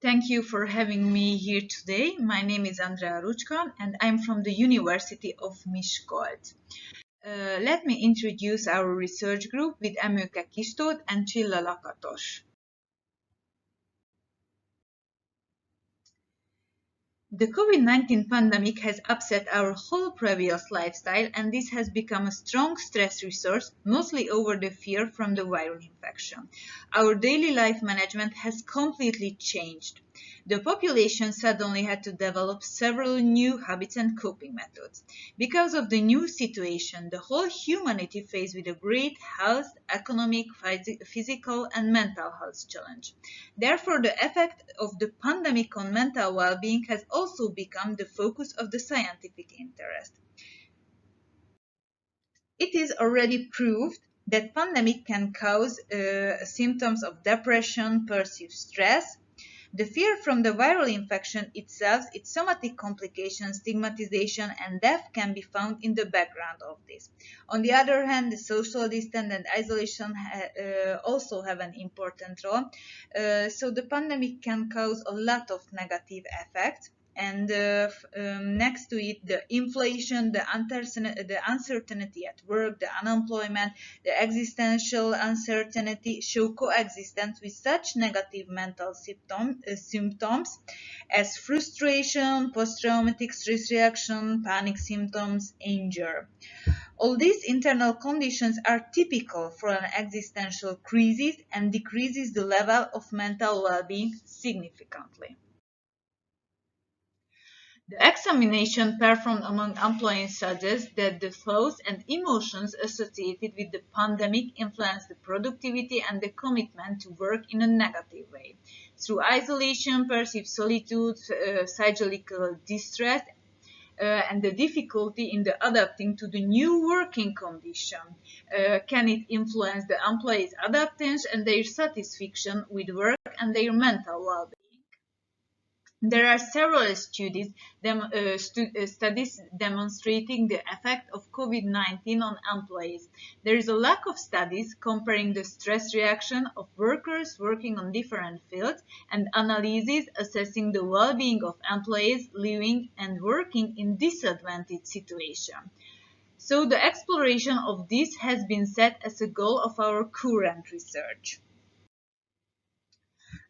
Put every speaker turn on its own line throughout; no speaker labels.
Thank you for having me here today. My name is Andrea RUCSKA and I'm from the University of Miskolc. Let me introduce our research group with Emőke KISS-TÓTH and Csilla LAKATOS. The COVID-19 pandemic has upset our whole previous lifestyle, and this has become a strong stress resource, mostly over the fear from the viral infection. Our daily life management has completely changed. The population suddenly had to develop several new habits and coping methods. Because of the new situation, the whole humanity faced with a great health, economic, physical, and mental health challenge. Therefore, the effect of the pandemic on mental well-being has also become the focus of the scientific interest. It is already proved that pandemic can cause symptoms of depression, perceived stress. The fear from the viral infection itself, its somatic complications, stigmatization, and death can be found in the background of this. On the other hand, the social distance and isolation also have an important role. So the pandemic can cause a lot of negative effects. And next to it, the inflation, the uncertainty at work, the unemployment, the existential uncertainty show coexistence with such negative mental symptoms as frustration, post-traumatic stress reaction, panic symptoms, anger. All these internal conditions are typical for an existential crisis and decreases the level of mental well-being significantly. The examination performed among employees suggests that the thoughts and emotions associated with the pandemic influenced the productivity and the commitment to work in a negative way. Through isolation, perceived solitude, psychological distress, and the difficulty in adapting to the new working condition. Can it influence the employees' adaptation and their satisfaction with work and their mental well-being? There are several studies demonstrating the effect of COVID-19 on employees. There is a lack of studies comparing the stress reaction of workers working on different fields and analyses assessing the well-being of employees living and working in disadvantaged situations. So the exploration of this has been set as a goal of our current research.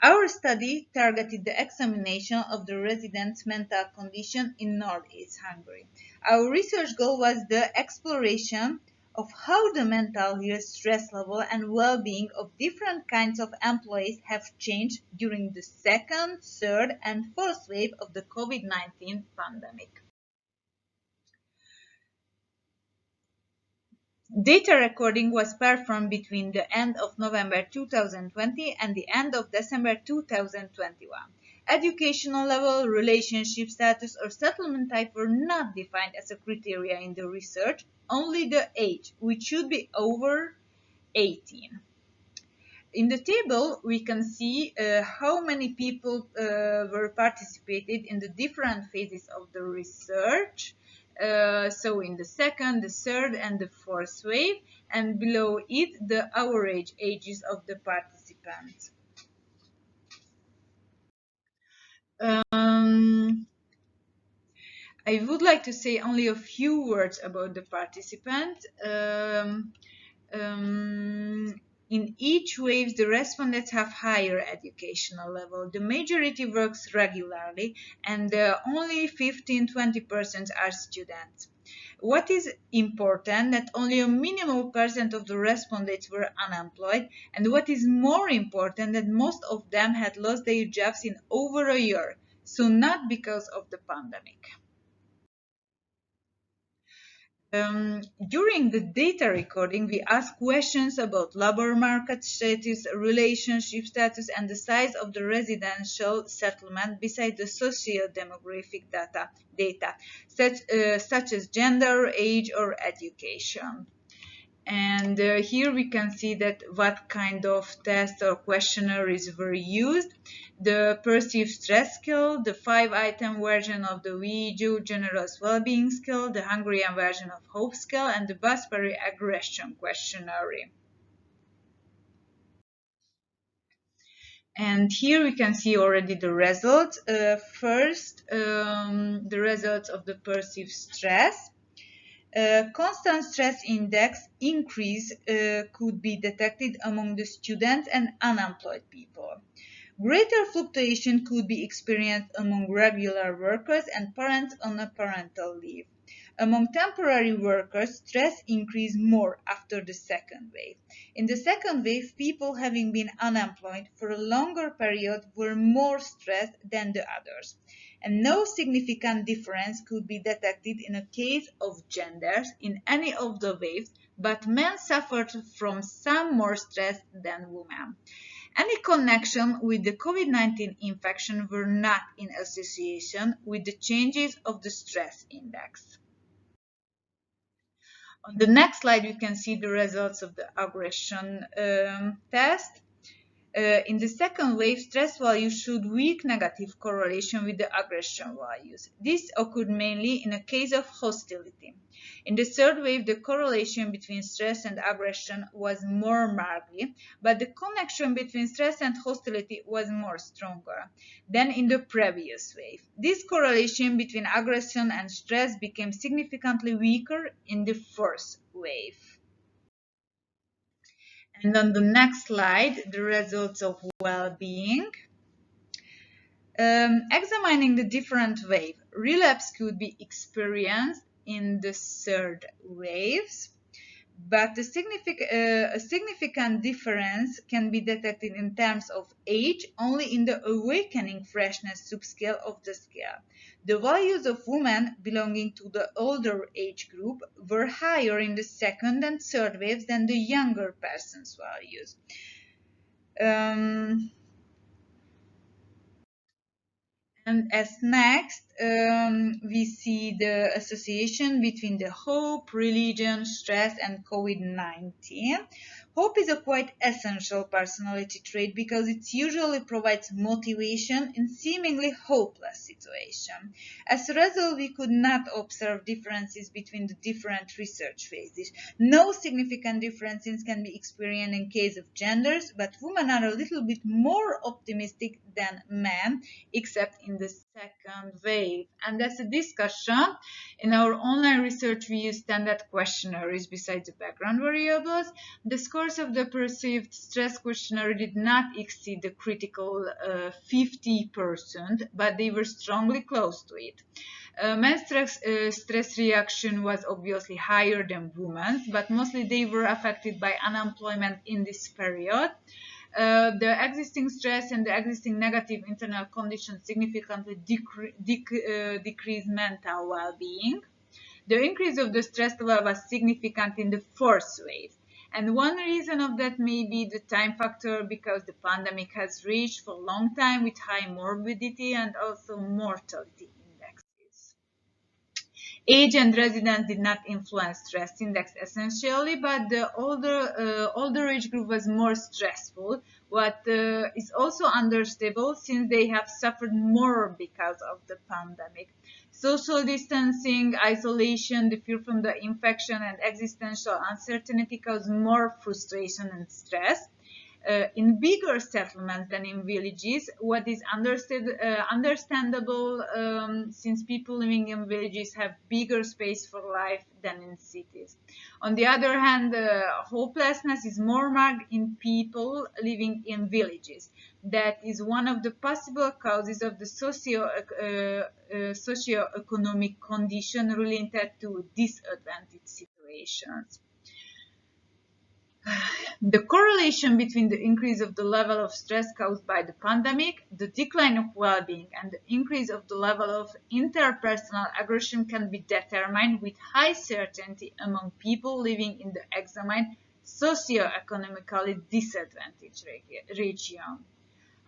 Our study targeted the examination of the residents' mental condition in northeast Hungary. Our research goal was the exploration of how the mental health, stress level, and well-being of different kinds of employees have changed during the second, third, and fourth wave of the COVID-19 pandemic. Data recording was performed between the end of November 2020 and the end of December 2021. Educational level, relationship status, or settlement type were not defined as a criteria in the research, only the age, which should be over 18. In the table, we can see how many people were participated in the different phases of the research. So in the second, the third, and the fourth wave, and below it, the average ages of the participants. I would like to say only a few words about the participants. In each wave, the respondents have higher educational level. The majority works regularly, and only 15–20% are students. What is important that only a minimal percent of the respondents were unemployed, and what is more important that most of them had lost their jobs in over a year, so not because of the pandemic. During the data recording, we asked questions about labor market status, relationship status, and the size of the residential settlement besides the socio-demographic data such as gender, age, or education. And here we can see that what kind of tests or questionnaires were used. The perceived stress scale, the 5-item version of the VEJO generous well-being scale, the Hungarian version of hope scale, and the Basperi aggression questionnaire. And here we can see already the results. First, the results of the perceived stress. Constant stress index increase could be detected among the students and unemployed people. Greater fluctuation could be experienced among regular workers and parents on a parental leave. Among temporary workers, stress increased more after the second wave. In the second wave, people having been unemployed for a longer period were more stressed than the others. And no significant difference could be detected in a case of genders in any of the waves, but men suffered from some more stress than women. Any connection with the COVID-19 infection were not in association with the changes of the stress index. On the next slide, you can see the results of the aggression test. In the second wave, stress values showed weak negative correlation with the aggression values. This occurred mainly in a case of hostility. In the third wave, the correlation between stress and aggression was more marked, but the connection between stress and hostility was more stronger than in the previous wave. This correlation between aggression and stress became significantly weaker in the fourth wave. And on the next slide, the results of well-being. Examining the different waves, relapse could be experienced in the third waves, but a significant difference can be detected in terms of age only in the awakening freshness subscale of the scale. The values of women belonging to the older age group were higher in the second and third waves than the younger persons' values. And as next, we see the association between the hope, religion, stress, and COVID-19. Hope is a quite essential personality trait because it usually provides motivation in seemingly hopeless situations. As a result, we could not observe differences between the different research phases. No significant differences can be experienced in case of genders, but women are a little bit more optimistic than men, except in the second wave. And as a discussion, in our online research, we use standard questionnaires besides the background variables. The scores of the perceived stress questionnaire did not exceed the critical 50%, but they were strongly close to it. Men's stress reaction was obviously higher than women's, but mostly they were affected by unemployment in this period. The existing stress and the existing negative internal conditions significantly decrease mental well-being. The increase of the stress level was significant in the fourth wave. And one reason of that may be the time factor, because the pandemic has reached for a long time with high morbidity and also mortality indexes. Age and residence did not influence stress index essentially, but the older age group was more stressful, what is also understandable since they have suffered more because of the pandemic. Social distancing, isolation, the fear from the infection, and existential uncertainty cause more frustration and stress. In bigger settlements than in villages, what is understandable since people living in villages have bigger space for life than in cities. On the other hand, hopelessness is more marked in people living in villages. That is one of the possible causes of the socio-economic condition related to disadvantaged situations. The correlation between the increase of the level of stress caused by the pandemic, the decline of well-being, and the increase of the level of interpersonal aggression can be determined with high certainty among people living in the examined socio-economically disadvantaged region.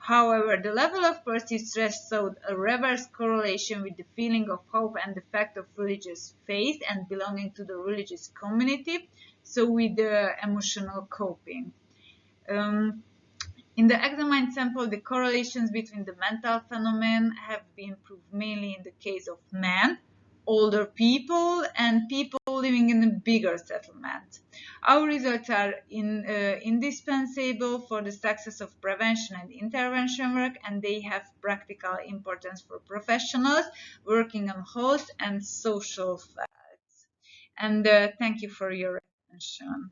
However, the level of perceived stress showed a reverse correlation with the feeling of hope and the fact of religious faith and belonging to the religious community, so with the emotional coping. In the examined sample, the correlations between the mental phenomenon have been proved mainly in the case of men, older people and people living in a bigger settlement. Our results are indispensable for the success of prevention and intervention work, and they have practical importance for professionals working on health and social fields. And thank you for your attention.